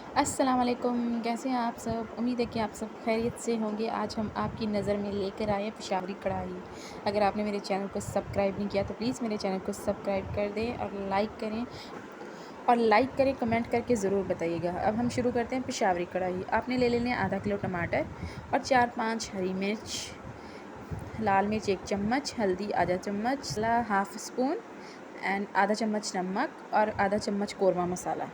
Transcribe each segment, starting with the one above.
अस्सलाम वालेकुम, कैसे हैं आप सब? उम्मीद है कि आप सब खैरियत से होंगे। आज हम आपकी नज़र में लेकर आए हैं पेशावरी कढ़ाई। अगर आपने मेरे चैनल को सब्सक्राइब नहीं किया तो प्लीज़ मेरे चैनल को सब्सक्राइब कर दें और लाइक करें, कमेंट करके ज़रूर बताइएगा। अब हम शुरू करते हैं पेशावरी कढ़ाई। आपने ले लेने हैं आधा किलो टमाटर और 4-5 हरी मिर्च, लाल मिर्च 1 चम्मच, हल्दी आधा चम्मच, हाफ़ स्पून एंड आधा चम्मच नमक और आधा चम्मच कोरमा मसाला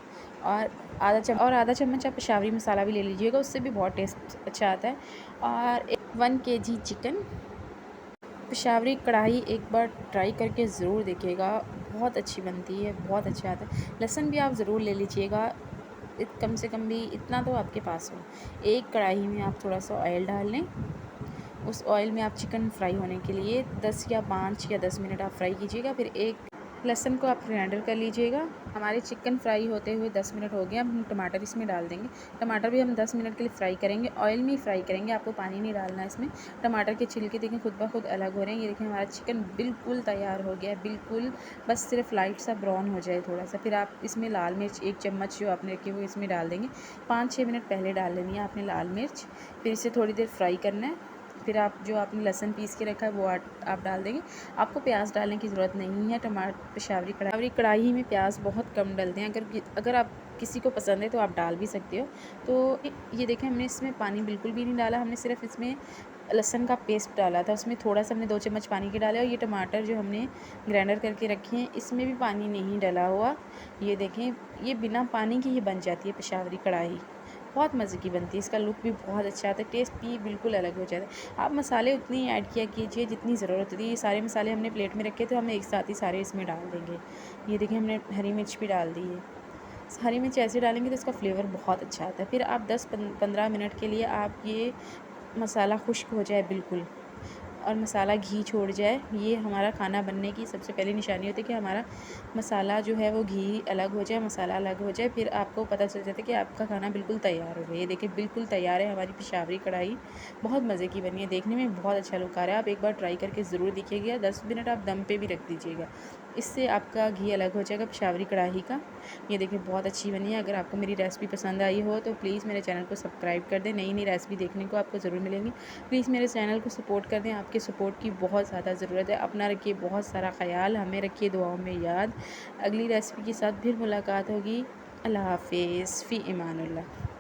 और आधा चम्मच आप पेशावरी मसाला भी ले लीजिएगा, उससे भी बहुत टेस्ट अच्छा आता है। और 1 केजी चिकन। पेशावरी कढ़ाई एक बार ट्राई करके ज़रूर देखिएगा, बहुत अच्छी बनती है, बहुत अच्छा आता है। लहसुन भी आप ज़रूर ले लीजिएगा, कम से कम भी इतना तो आपके पास हो। एक कढ़ाई में आप थोड़ा सा ऑयल डाल लें, उस ऑयल में आप चिकन फ्राई होने के लिए 10 या 5 या 10 मिनट आप फ्राई कीजिएगा। फिर एक लहसुन को आप ग्राइंडर कर लीजिएगा। हमारे चिकन फ्राई होते हुए 10 मिनट हो गए। अब हम टमाटर इसमें डाल देंगे। टमाटर भी हम 10 मिनट के लिए फ्राई करेंगे, ऑयल में ही फ्राई करेंगे, आपको पानी नहीं डालना है इसमें। टमाटर के छिलके देखें खुद ब खुद अलग हो रहे हैं। ये देखें हमारा चिकन बिल्कुल तैयार हो गया है, बिल्कुल बस सिर्फ लाइट सा ब्राउन हो जाए थोड़ा सा। फिर आप इसमें लाल मिर्च 1 चम्मच जो आपने रखी है वो इसमें डाल देंगे। 5-6 मिनट पहले डाल लेनी है आपने लाल मिर्च। फिर इसे थोड़ी देर फ्राई करना है। फिर आप जो आपने लहसुन पीस के रखा है वो आप डाल देंगे। आपको प्याज डालने की ज़रूरत नहीं है। पेशावरी कढ़ाई में प्याज बहुत कम डलते हैं। अगर आप किसी को पसंद है तो आप डाल भी सकते हो। तो ये देखें हमने इसमें पानी बिल्कुल भी नहीं डाला, हमने सिर्फ इसमें लहसुन का पेस्ट डाला था, उसमें थोड़ा सा हमने 2 चम्मच पानी के डाले। और ये टमाटर जो हमने ग्राइंडर करके रखे हैं इसमें भी पानी नहीं डला हुआ। ये देखें, ये बिना पानी के ये बन जाती है पेशावरी कढ़ाई, बहुत मज़े की बनती है। इसका लुक भी बहुत अच्छा आता है, टेस्ट भी बिल्कुल अलग हो जाता है। आप मसाले उतनी ऐड किया कीजिए जितनी ज़रूरत होती है। ये सारे मसाले हमने प्लेट में रखे थे, हम एक साथ ही सारे इसमें डाल देंगे। ये देखिए हमने हरी मिर्च भी डाल दी है। हरी मिर्च ऐसे डालेंगे तो इसका फ्लेवर बहुत अच्छा आता है। फिर आप 10-15 मिनट के लिए आप ये मसाला खुश्क हो जाए बिल्कुल और मसाला घी छोड़ जाए, ये हमारा खाना बनने की सबसे पहली निशानी होती है कि हमारा मसाला जो है वो घी अलग हो जाए, मसाला अलग हो जाए। फिर आपको पता चल जाता है कि आपका खाना बिल्कुल तैयार हो गया। ये देखिए बिल्कुल तैयार है हमारी पेशावरी कढ़ाई, बहुत मज़े की बनी है, देखने में बहुत अच्छा लुक आ रहा है। आप एक बार ट्राई करके ज़रूर देखिएगा। 10 मिनट आप दम पे भी रख दीजिएगा, इससे आपका घी अलग हो जाएगा पेशावरी कढ़ाई का। ये देखिए बहुत अच्छी बनी है। अगर आपको मेरी रेसिपी पसंद आई हो तो प्लीज़ मेरे चैनल को सब्सक्राइब कर दें। नई नई रेसिपी देखने को आपको ज़रूर मिलेंगी। प्लीज़ मेरे चैनल को सपोर्ट कर दें, आपके सपोर्ट की बहुत ज़्यादा ज़रूरत है। अपना रखिए बहुत सारा ख़याल, हमें रखिए दुआओं में याद। अगली रेसिपी के साथ फिर मुलाकात होगी। अल्लाह हाफ़िज़, फ़ी इमानुल्लाह।